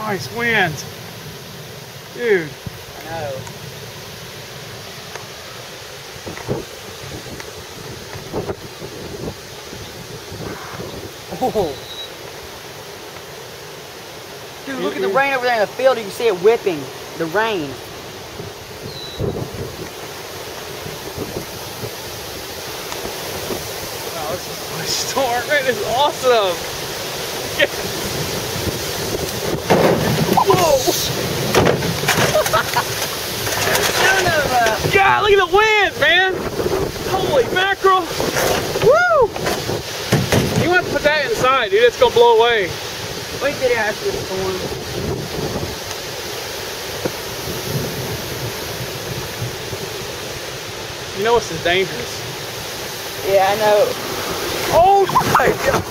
Nice wind. Dude. I know. Oh. Dude, look at the rain over there in the field. You can see it whipping. The rain. Wow, this is a storm. It is awesome. Yeah. Whoa! God, look at the wind, man! Holy mackerel! Woo! You want to put that inside, dude. It's gonna blow away. Wait till after the storm. You know this is dangerous. Yeah, I know. Oh my God!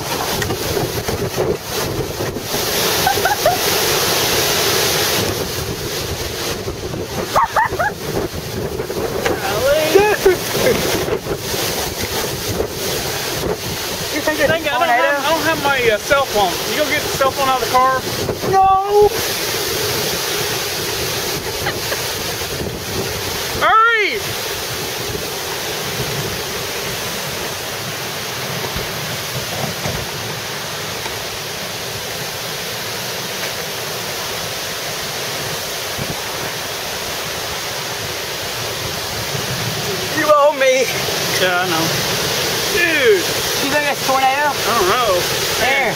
You think it's a I tornado? don't have my cell phone. You go get the cell phone out of the car? No! Hurry! You owe me. Yeah, I know. Dude! You think that's a tornado? I don't know. There.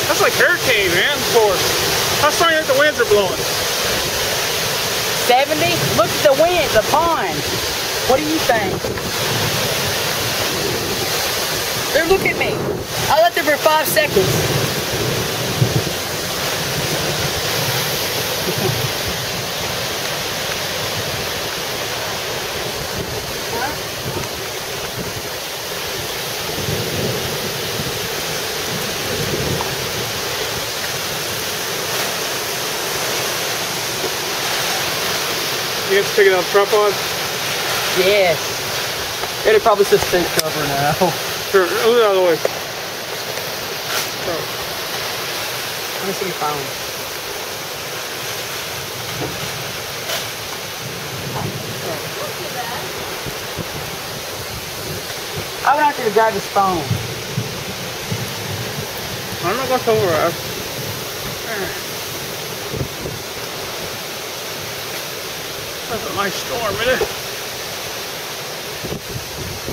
That's like hurricane, man, of course. How strong do you think the winds are blowing? 70? Look at the wind, the pond. What do you think? There, look at me. I left there for 5 seconds. You have to take it out of the tripod? Yes. It'll probably just suit cover now. Sure, move it out of the way. Let me see your phone. I went out there to grab his phone. I'm not going to come over. That's a nice storm, isn't it?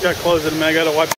Gotta close it a minute. I gotta wipe.